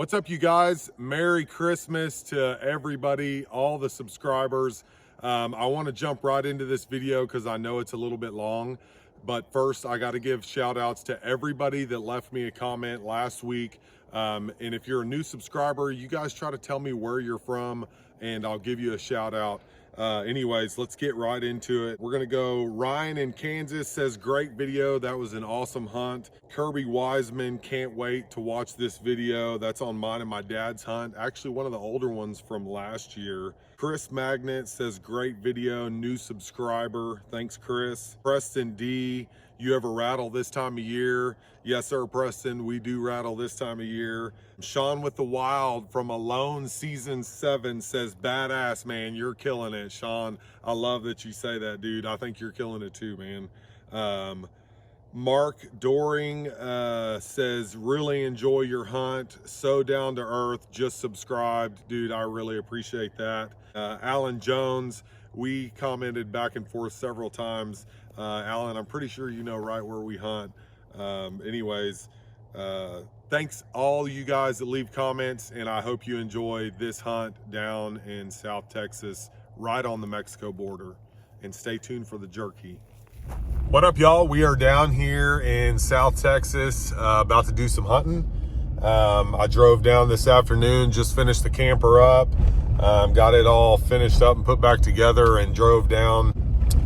What's up, you guys? Merry Christmas to everybody, all the subscribers. I want to jump right into this video because I know it's a little bit long. But first, I got to give shout outs to everybody that left me a comment last week. And if you're a new subscriber, you guys try to tell me where you're from and I'll give you a shout out. Anyways, let's get right into it. We're gonna go. Ryan in Kansas says, great video. That was an awesome hunt. Kirby Wiseman, can't wait to watch this video. That's on mine and my dad's hunt. Actually, one of the older ones from last year. Chris Magnet says, great video, new subscriber. Thanks, Chris. Preston D, you ever rattle this time of year? Yes, sir, Preston, we do rattle this time of year. Sean with the Wild from Alone Season 7 says, badass, man, you're killing it, Sean. I love that you say that, dude. I think you're killing it too, man. Mark Doring says, really enjoy your hunt. So down to earth, just subscribed. Dude, I really appreciate that. Alan Jones, we commented back and forth several times. Alan, I'm pretty sure you know right where we hunt. Anyways, thanks all you guys that leave comments, and I hope you enjoy this hunt down in South Texas, right on the Mexico border. And stay tuned for the jerky. What up, y'all? We are down here in South Texas, about to do some hunting. I drove down this afternoon, just finished the camper up, got it all finished up and put back together, and drove down.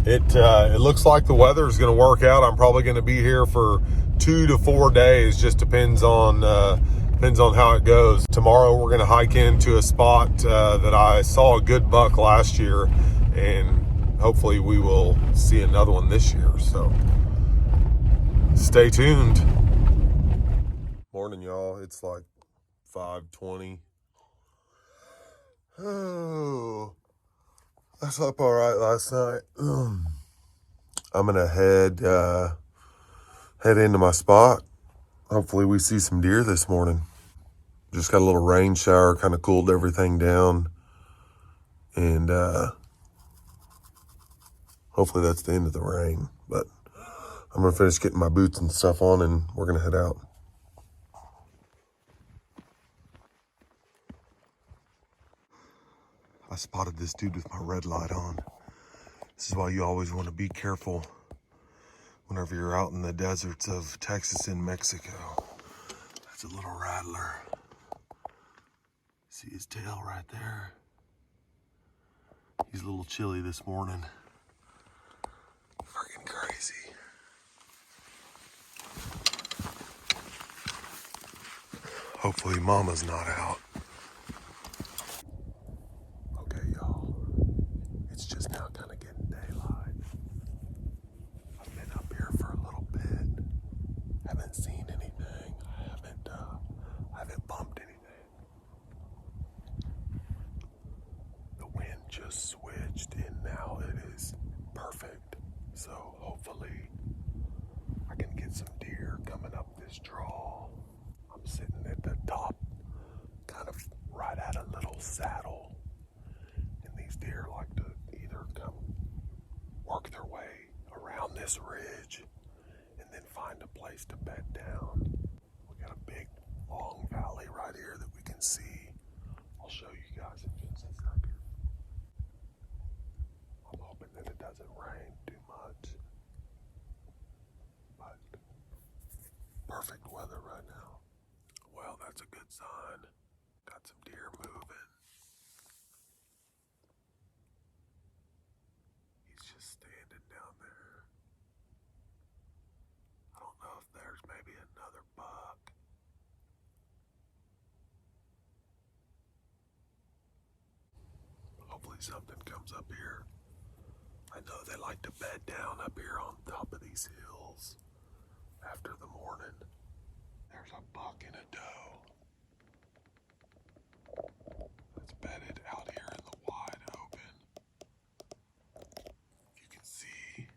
It looks like the weather is going to work out. I'm probably going to be here for 2 to 4 days. Just depends on how it goes. Tomorrow we're going to hike into a spot that I saw a good buck last year, and hopefully we will see another one this year. So stay tuned. Morning, y'all. It's like 5:20. Oh, I slept all right last night. I'm gonna head into my spot. Hopefully we see some deer this morning. Just got a little rain shower, kind of cooled everything down, and hopefully that's the end of the rain. But I'm gonna finish getting my boots and stuff on, and we're gonna head out. I spotted this dude with my red light on. This is why you always want to be careful whenever you're out in the deserts of Texas and Mexico. That's a little rattler. See his tail right there? He's a little chilly this morning. Freaking crazy. Hopefully Mama's not out. Okay, y'all. It's just now kind of getting daylight. I've been up here for a little bit. Haven't seen anything. I haven't bumped anything. The wind just switched and now it is perfect. So hopefully I can get some deer coming up this draw. I'm sitting at the top, kind of right at a little saddle. And these deer like to either come work their way around this ridge and then find a place to bed down. We got a big long valley right here that we can see. I'll show you guys if it's up here. I'm hoping that it doesn't rain too much. But perfect weather right now. Well, that's a good sign. Got some deer moving. He's just standing down there. I don't know if there's maybe another buck. Hopefully something comes up here. I know they like to bed down up here on top of these hills after the morning. There's a buck and a doe that's bedded out here in the wide open. You can see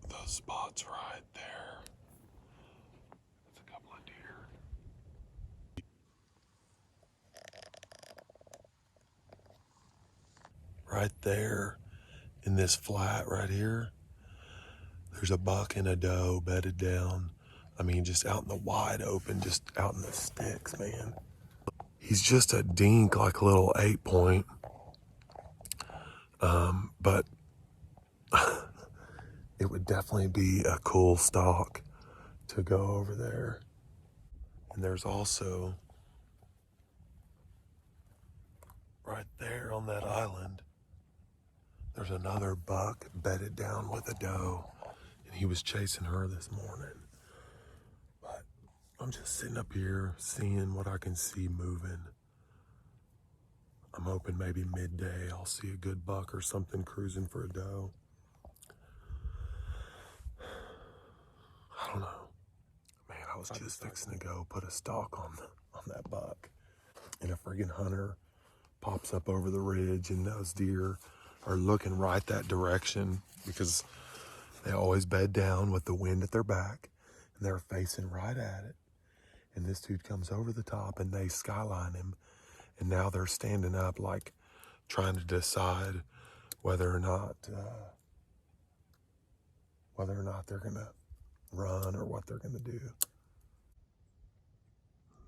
those spots right there. That's a couple of deer. Right there in this flat right here, there's a buck and a doe bedded down. I mean, just out in the wide open, just out in the sticks, man. He's just a dink, like a little 8-point. But it would definitely be a cool stalk to go over there. And there's also, right there on that island, there's another buck bedded down with a doe. And he was chasing her this morning. But I'm just sitting up here seeing what I can see moving. I'm hoping maybe midday I'll see a good buck or something cruising for a doe. I don't know. Man, I was just fixing to go put a stalk on that buck. And a friggin' hunter pops up over the ridge, and those deer are looking right that direction because they always bed down with the wind at their back, and they're facing right at it. And this dude comes over the top, and they skyline him. And now they're standing up, like trying to decide whether or not they're gonna run or what they're gonna do.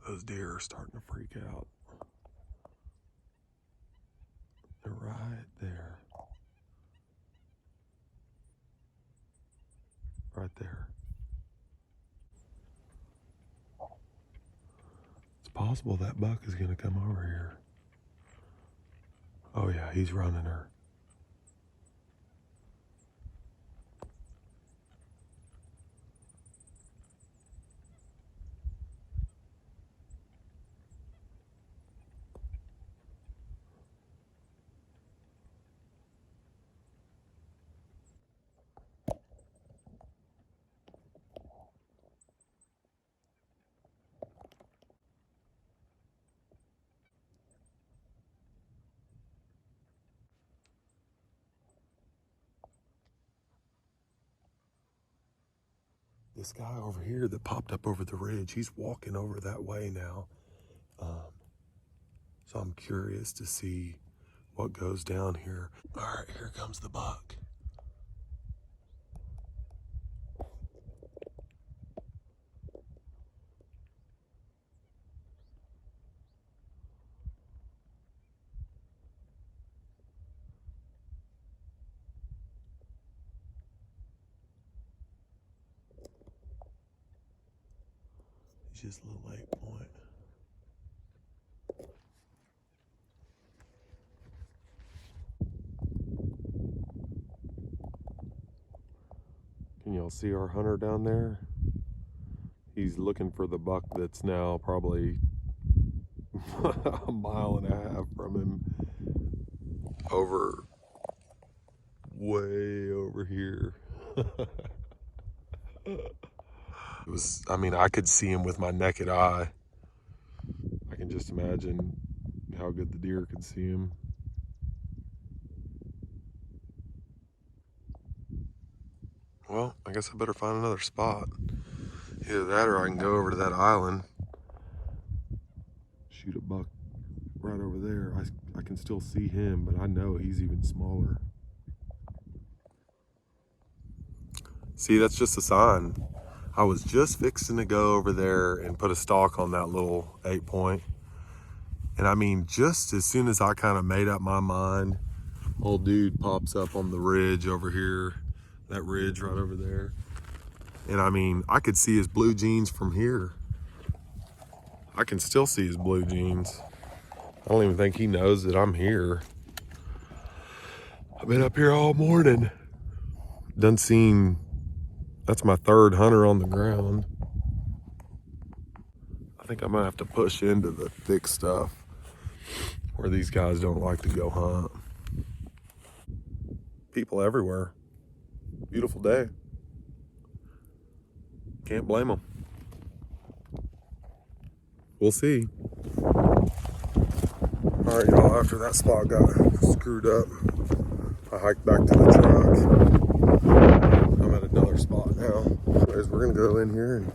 Those deer are starting to freak out. They're right there. Right there. It's possible that buck is gonna come over here. Oh yeah, he's running her. This guy over here that popped up over the ridge, he's walking over that way now. So I'm curious to see what goes down here. All right, here comes the buck. He's just a little 8-point. Can y'all see our hunter down there? He's looking for the buck that's now probably a mile and a half from him. Way over here. I mean, I could see him with my naked eye. I can just imagine how good the deer could see him. Well, I guess I better find another spot. Either that or I can go over to that island. Shoot a buck right over there. I can still see him, but I know he's even smaller. See, that's just a sign. I was just fixing to go over there and put a stalk on that little 8-point. And I mean, just as soon as I kind of made up my mind, old dude pops up on the ridge over here, that ridge right over there. And I mean, I could see his blue jeans from here. I can still see his blue jeans. I don't even think he knows that I'm here. I've been up here all morning. Doesn't seem, that's my third hunter on the ground. I think I might have to push into the thick stuff where these guys don't like to go hunt. People everywhere. Beautiful day. Can't blame them. We'll see. All right, y'all, after that spot got screwed up, I hiked back to the truck. I'm at another spot now. Anyways, we're gonna go in here and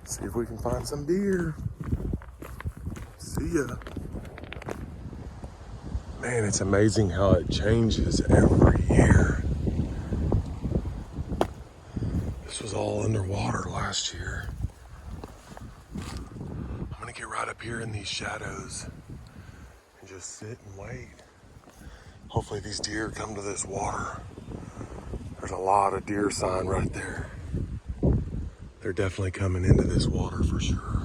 see if we can find some deer. See ya. Man, it's amazing how it changes every year. The This was all underwater last year. I'm gonna get right up here in these shadows and just sit and wait. Hopefully these deer come to this water. There's a lot of deer sign right there. They're definitely coming into this water for sure.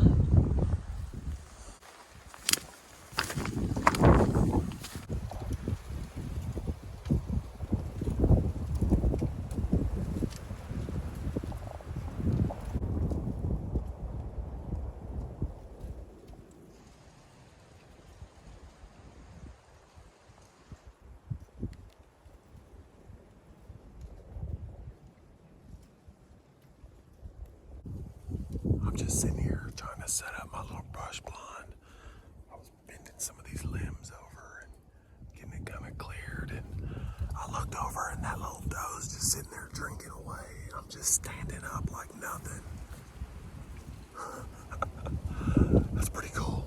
I'm just sitting here trying to set up my little brush blind. I was bending some of these limbs over and getting it kind of cleared, and I looked over and that little doe's just sitting there drinking away. I'm just standing up like nothing. That's pretty cool.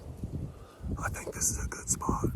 I think this is a good spot.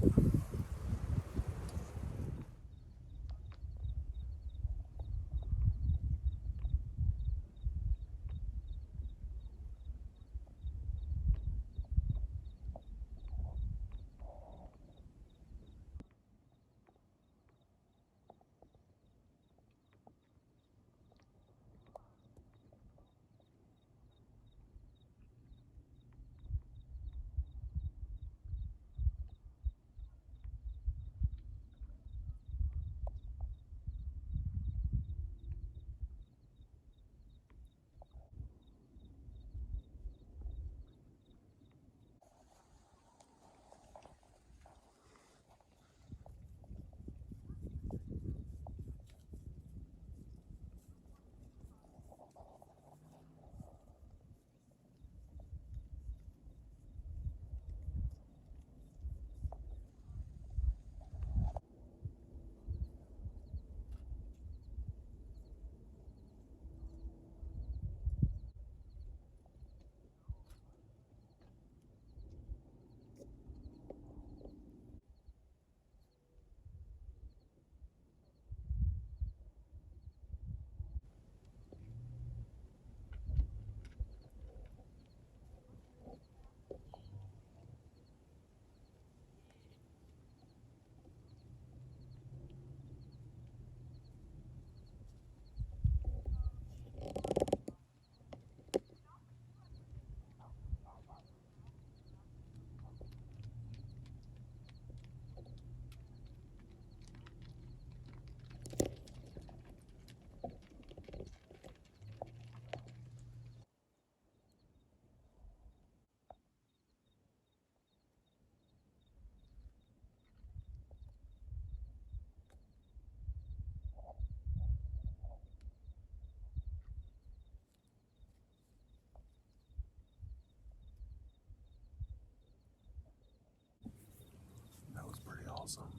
That was pretty awesome.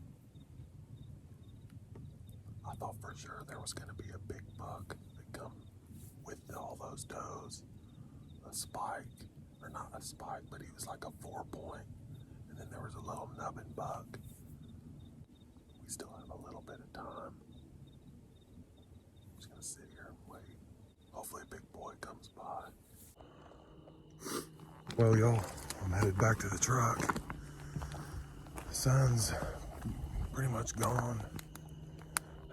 I thought for sure there was going to be a big buck that come with all those does. A spike, or not a spike, but he was like a 4-point. And then there was a little nubbin buck. We still have a little bit of time. I'm just going to sit here and wait. Hopefully a big boy comes by. Well, y'all, I'm headed back to the truck. The sun's pretty much gone.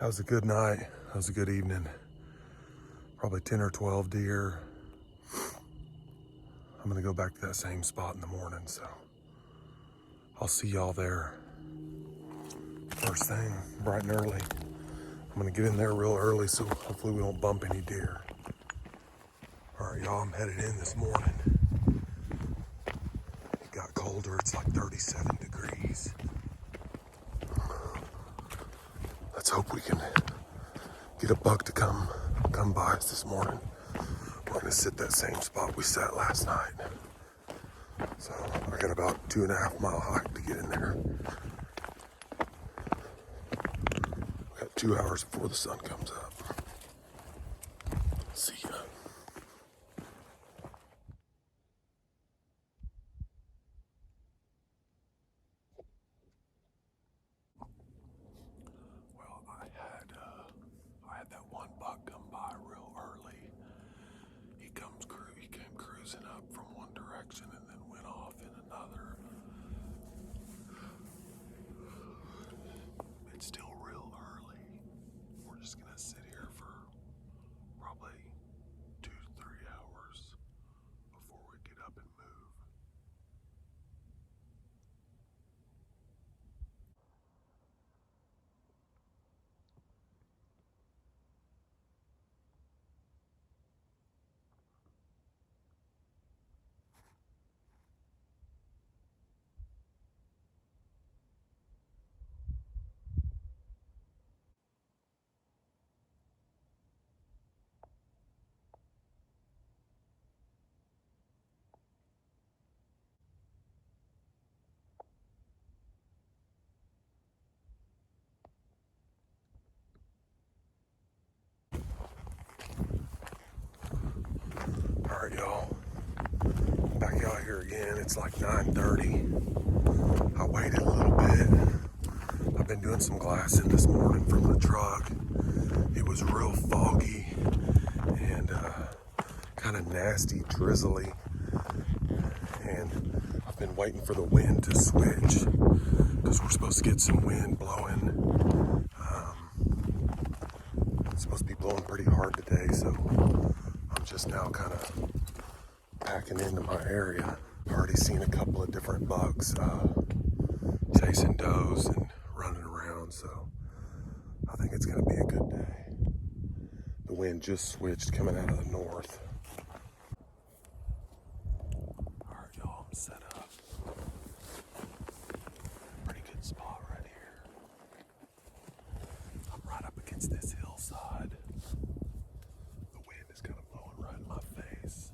That was a good night. That was a good evening. Probably 10 or 12 deer. I'm gonna go back to that same spot in the morning, so I'll see y'all there. First thing, bright and early. I'm gonna get in there real early, so hopefully we won't bump any deer. All right, y'all, I'm headed in this morning. It got colder, it's like 37 degrees. Let's hope we can get a buck to come by us this morning. We're gonna sit that same spot we sat last night. So I got about 2.5 mile hike to get in there. We got 2 hours before the sun comes up. See ya. Well, I had that one buck come by real early, again. It's like 9:30. I waited a little bit. I've been doing some glassing this morning from the truck. It was real foggy and kind of nasty, drizzly. And I've been waiting for the wind to switch because we're supposed to get some wind blowing. It's supposed to be blowing pretty hard today, so I'm just now kind of packing into my area. I've already seen a couple of different bucks chasing does and running around, so I think it's going to be a good day. The wind just switched coming out of the north. All right, y'all, I'm set up. Pretty good spot right here. I'm right up against this hillside. The wind is kind of blowing right in my face.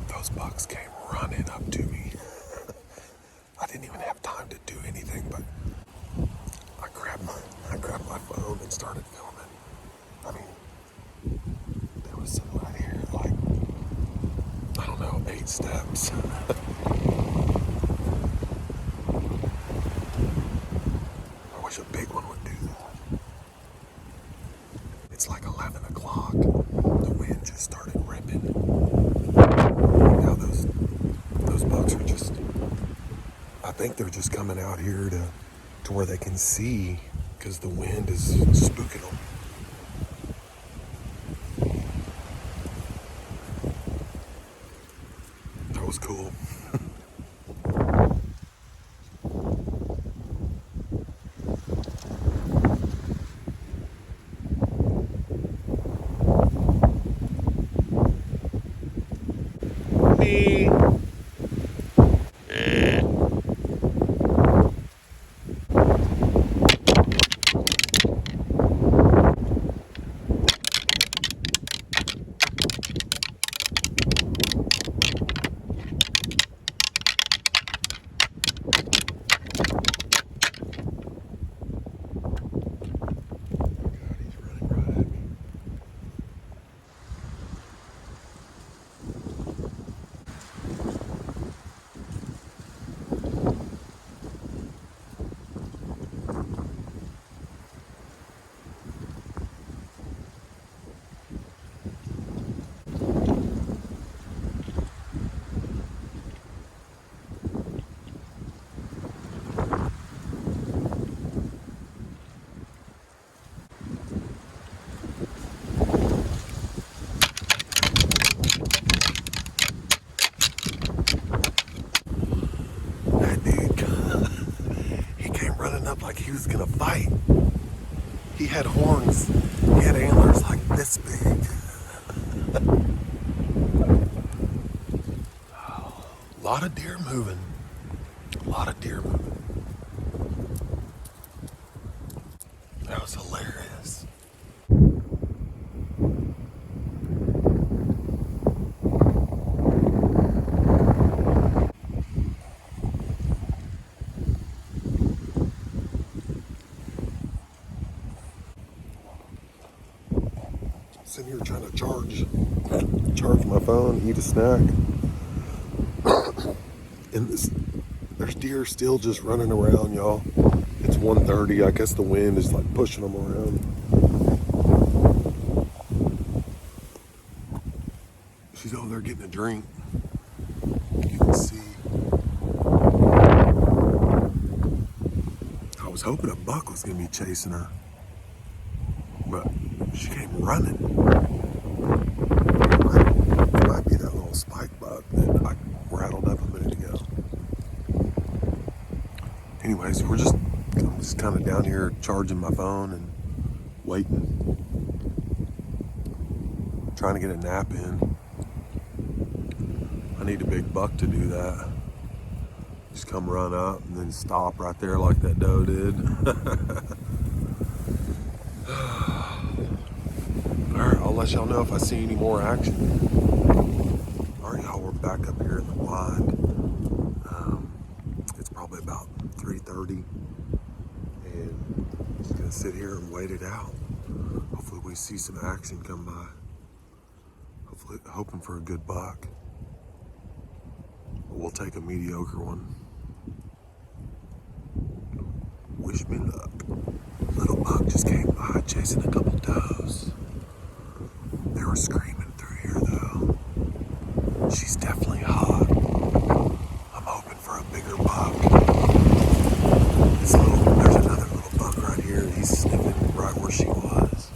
Those bucks came running up to me. I didn't even have time to do anything, but I grabbed my phone and started filming. I mean, there was some right here, like, I don't know, 8 steps. I wish a big one would do that. It's like 11 o'clock. The wind just started ripping. Now those bucks are just, I think they're just coming out here to where they can see because the wind is spooking them. That was cool. Me. Up like he was gonna fight. He had horns. He had antlers like this big. A lot of deer moving. A lot of deer moving. That was hilarious. trying to charge my phone, eat a snack. And there's deer still just running around, y'all. It's 1:30. I guess the wind is like pushing them around. She's over there getting a drink. You can see. I was hoping a buck was gonna be chasing her, but she came running. It might be that little spike buck that I rattled up a minute ago. Anyways, I'm just kind of down here charging my phone and waiting, trying to get a nap in. I need a big buck to do that. Just come run up and then stop right there like that doe did. All right, I'll let y'all know if I see any more action. All right, y'all, we're back up here in the blind. It's probably about 3:30, and I'm just gonna sit here and wait it out. Hopefully we see some action come by. Hopefully, hoping for a good buck. But we'll take a mediocre one. Wish me luck. Little buck just came by chasing a couple does. They were screaming through here though. She's definitely hot. I'm hoping for a bigger buck. There's another little buck right here. He's sniffing right where she was.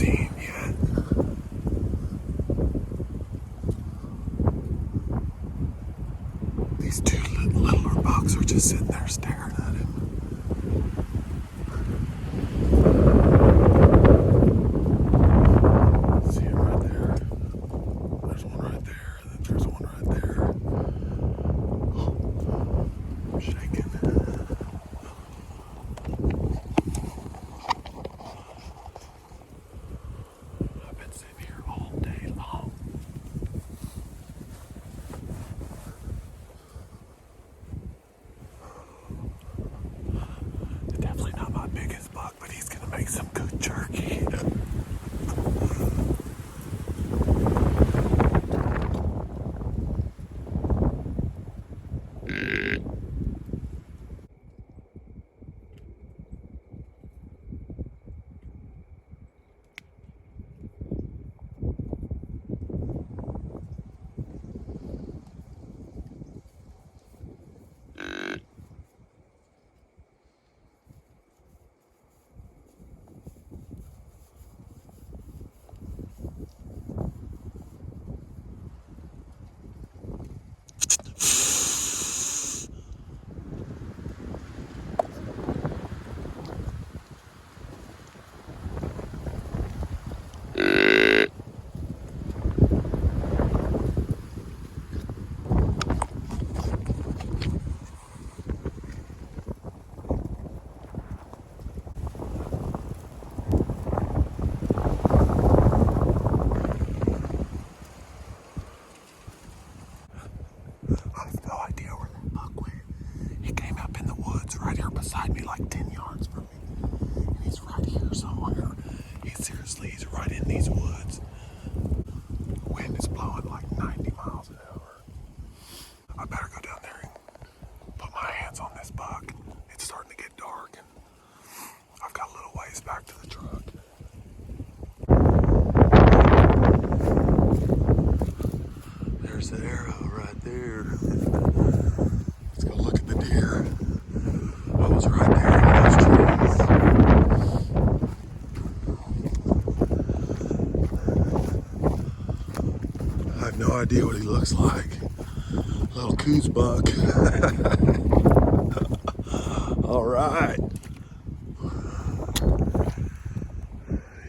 seen yet. These two littler bucks are just sitting there staring at him. See him right there? There's one right there, and then there's one right there. Oh, I'm shaking. I've been sitting here all day long. Definitely not my biggest buck, but he's gonna make some good jerky. I have no idea where that buck went. He came up in the woods right here beside me, like 10 yards from me. And he's right here somewhere. He's right in these woods. The wind is blowing like 90 miles an hour. I better go down there and put my hands on this buck. It's starting to get dark, and I've got a little ways back to the truck. There's the arrow right there. Let's go look at the deer. I was right there in those trees. I have no idea what he looks like. Little coos buck. All right.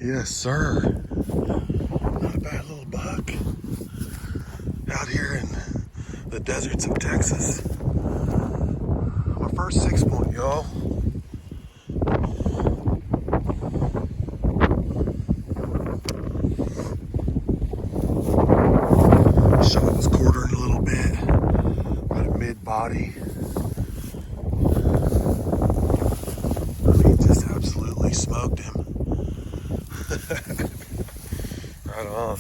Yes, sir. Not a bad little buck. Out here in the deserts of Texas. My first 6-point, y'all. Shot was quartering a little bit, about a mid-body. I mean, just absolutely smoked him. Right on.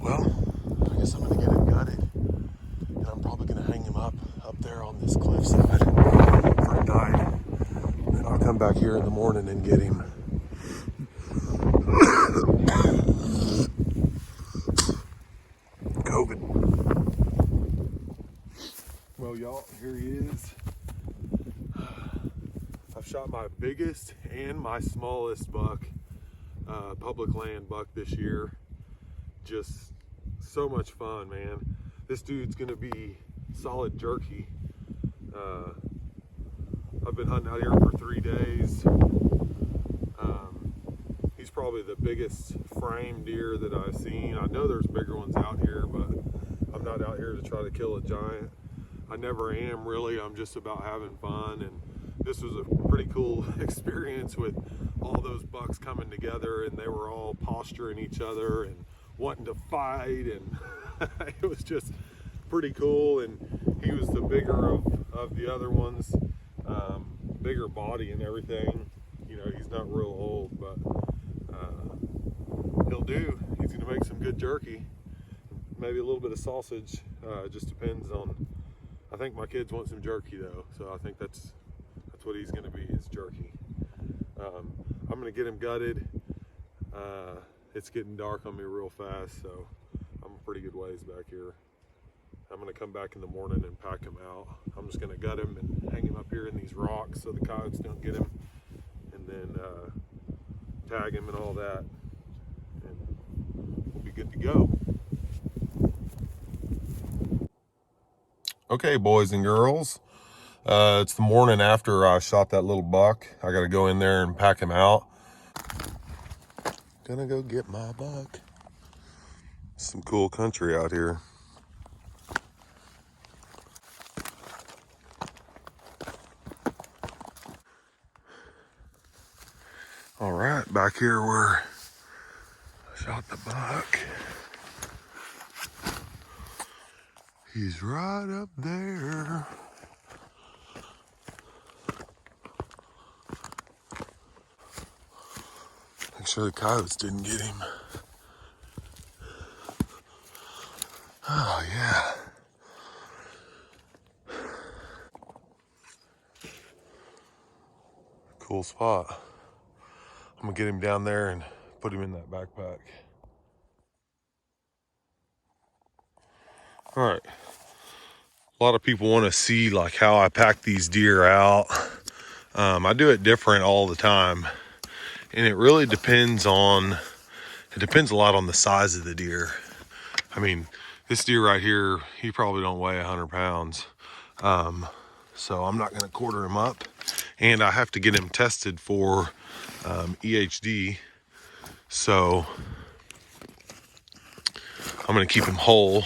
Well, I guess I'm gonna get him gutted, and I'm probably gonna hang him up there on this cliffside for a night. And then I'll come back here in the morning and get him. COVID. Well, y'all, here he is. I've shot my biggest and my smallest buck, public land buck this year. Just so much fun, man. This dude's gonna be solid jerky. I've been hunting out here for 3 days. He's probably the biggest frame deer that I've seen. I know there's bigger ones out here, but I'm not out here to try to kill a giant. I never am, really. I'm just about having fun, and this was a pretty cool experience with all those bucks coming together, and they were all posturing each other and wanting to fight, and it was just pretty cool. And he was the bigger of the other ones, bigger body and everything. You know, he's not real old, but he'll do. He's gonna make some good jerky, maybe a little bit of sausage. Just depends on, I think my kids want some jerky though, so I think that's what he's gonna be, is jerky. I'm gonna get him gutted. It's getting dark on me real fast, so I'm a pretty good ways back here. I'm gonna come back in the morning and pack him out. I'm just gonna gut him and hang him up here in these rocks so the coyotes don't get him, and then tag him and all that. And we'll be good to go. Okay, boys and girls. It's the morning after I shot that little buck. I got to go in there and pack him out. Gonna go get my buck. Some cool country out here. All right, back here where I shot the buck. He's right up there. Make sure the coyotes didn't get him. Oh yeah. Cool spot. I'm gonna get him down there and put him in that backpack. All right. A lot of people want to see like how I pack these deer out. I do it different all the time, and it really depends a lot on the size of the deer. I mean, this deer right here, he probably don't weigh 100 pounds. So I'm not gonna quarter him up, and I have to get him tested for EHD. So I'm gonna keep him whole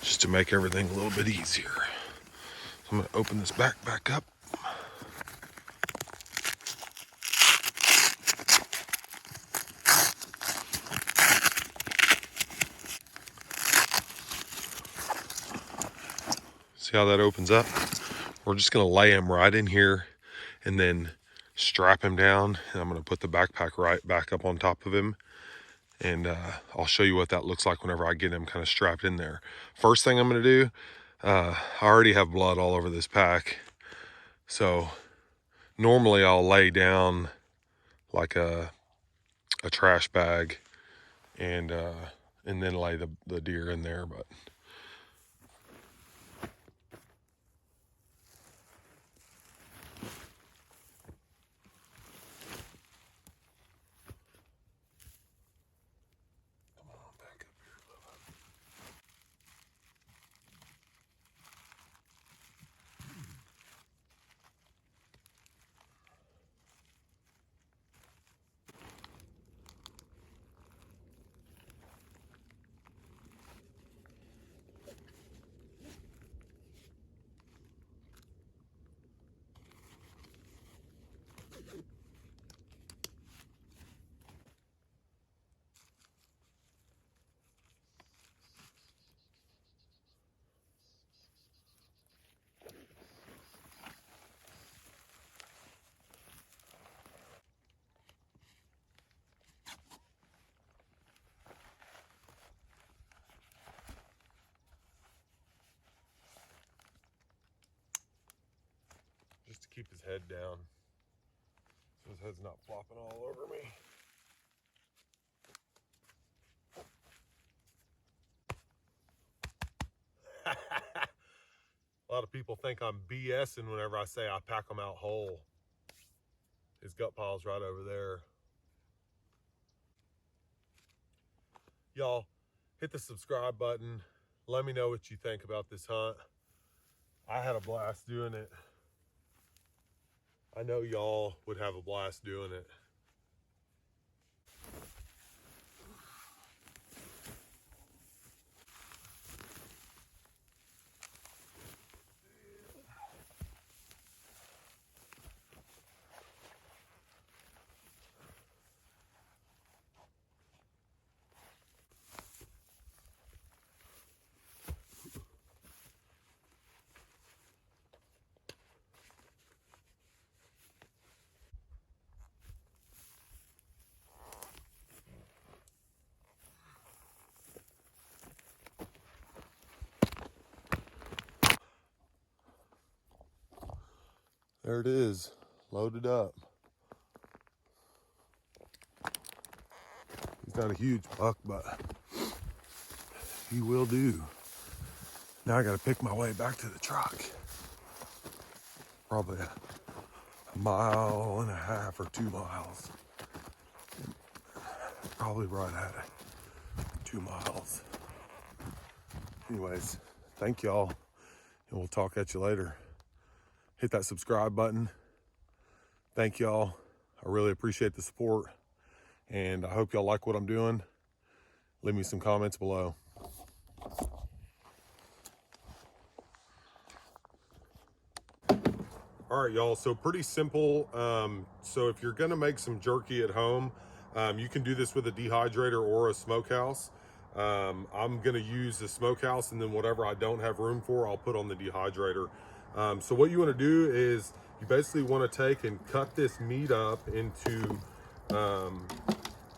just to make everything a little bit easier. So I'm gonna open this backpack up. See how that opens up? We're just gonna lay him right in here and then strap him down. And I'm gonna put the backpack right back up on top of him. And I'll show you what that looks like whenever I get him kind of strapped in there. First thing I'm gonna do, I already have blood all over this pack. So normally I'll lay down like a trash bag and then lay the deer in there, but just to keep his head down so his head's not flopping all over me. A lot of people think I'm BSing whenever I say I pack them out whole. His gut pile's right over there. Y'all, hit the subscribe button. Let me know what you think about this hunt. I had a blast doing it. I know y'all would have a blast doing it. There it is, loaded up. He's not a huge buck, but he will do. Now I gotta pick my way back to the truck. Probably a mile and a half or 2 miles. Probably right at it. 2 miles. Anyways, thank y'all, and we'll talk at you later. Hit that subscribe button. Thank y'all. I really appreciate the support, and I hope y'all like what I'm doing. Leave me some comments below. All right, y'all, so pretty simple. So if you're gonna make some jerky at home, you can do this with a dehydrator or a smokehouse. I'm gonna use the smokehouse, and then whatever I don't have room for, I'll put on the dehydrator. So what you wanna do is you basically wanna take and cut this meat up into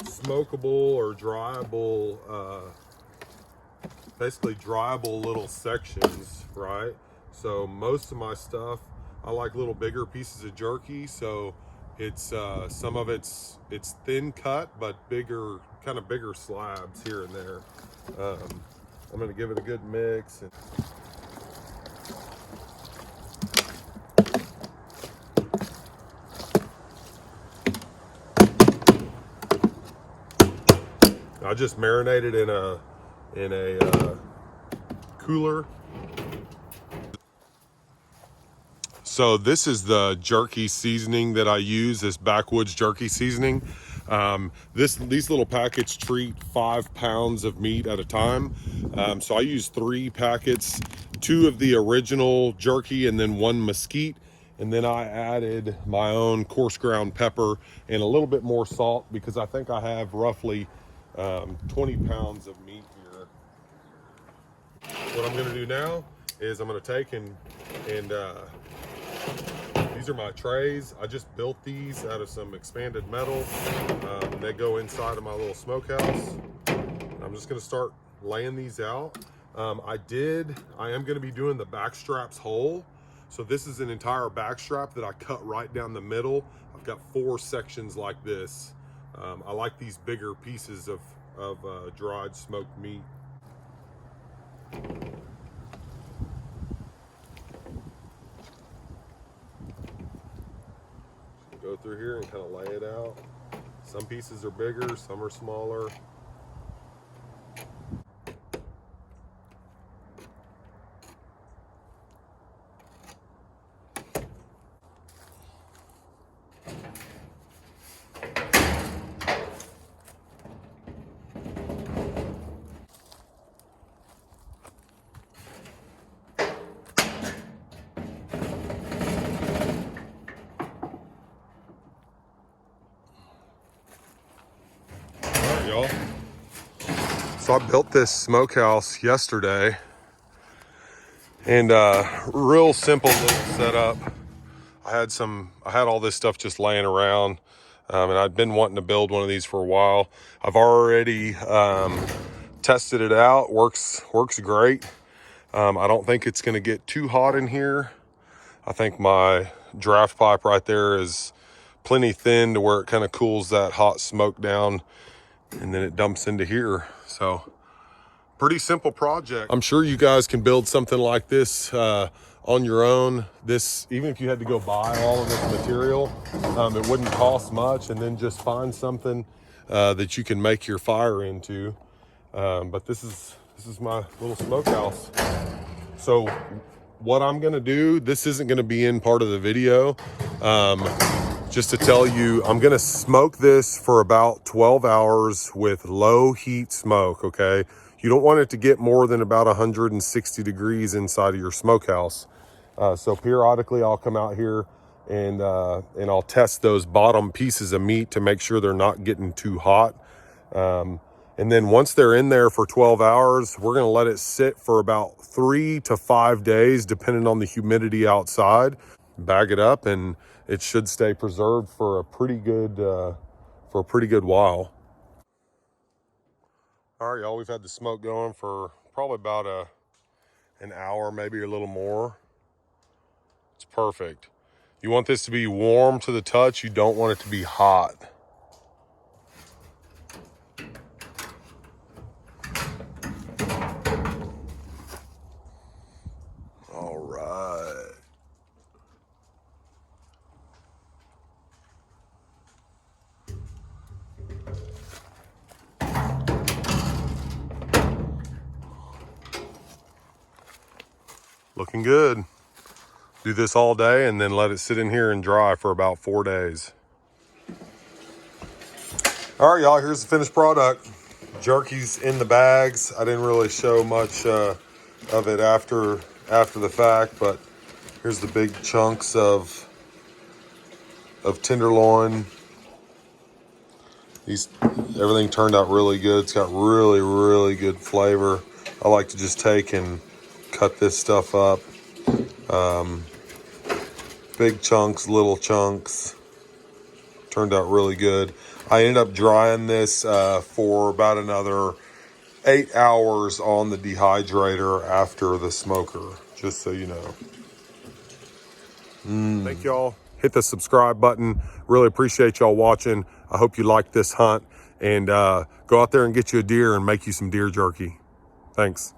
smokable or dryable, basically dryable little sections, right? So most of my stuff, I like little bigger pieces of jerky, so it's some of it's thin cut, but bigger, kind of bigger slabs here and there. I'm gonna give it a good mix. I just marinated in a cooler. So this is the jerky seasoning that I use, this backwoods jerky seasoning. These little packets treat 5 pounds of meat at a time. So I use 3 packets, 2 of the original jerky and then 1 mesquite. And then I added my own coarse ground pepper and a little bit more salt because I think I have roughly 20 pounds of meat here. What I'm gonna do now is I'm gonna take and these are my trays. I just built these out of some expanded metal. They go inside of my little smokehouse. I'm just gonna start laying these out. I am gonna be doing the back straps whole. So this is an entire back strap that I cut right down the middle. I've got 4 sections like this. I like these bigger pieces of dried smoked meat. Go through here and kind of lay it out. Some pieces are bigger, some are smaller. Y'all. So I built this smokehouse yesterday, and real simple little setup. I had all this stuff just laying around, and I'd been wanting to build one of these for a while. I've already tested it out. Works great. I don't think it's going to get too hot in here. I think my draft pipe right there is plenty thin to where it kind of cools that hot smoke down, and then it dumps into here. So pretty simple project. I'm sure you guys can build something like this on your own. This, even if you had to go buy all of this material, it wouldn't cost much, and then just find something that you can make your fire into. But this is my little smokehouse. So what I'm gonna do, this isn't gonna be in part of the video. Just to tell you, I'm gonna smoke this for about 12 hours with low heat smoke, okay? You don't want it to get more than about 160 degrees inside of your smokehouse. So periodically I'll come out here and I'll test those bottom pieces of meat to make sure they're not getting too hot. And then once they're in there for 12 hours, we're gonna let it sit for about 3 to 5 days, depending on the humidity outside. Bag it up, and it should stay preserved for a pretty good while. All right, y'all, we've had the smoke going for probably about an hour, maybe a little more. It's perfect. You want this to be warm to the touch. You don't want it to be hot. All right. Looking good. Do this all day and then let it sit in here and dry for about 4 days. All right, y'all, here's the finished product. Jerky's in the bags. I didn't really show much of it after the fact, but here's the big chunks of tenderloin. Everything turned out really good. It's got really, really good flavor. I like to just take and cut this stuff up. Big chunks, little chunks. Turned out really good. I ended up drying this for about another 8 hours on the dehydrator after the smoker, just so you know. Thank y'all. Hit the subscribe button. Really appreciate y'all watching. I hope you like this hunt, and go out there and get you a deer and make you some deer jerky. Thanks.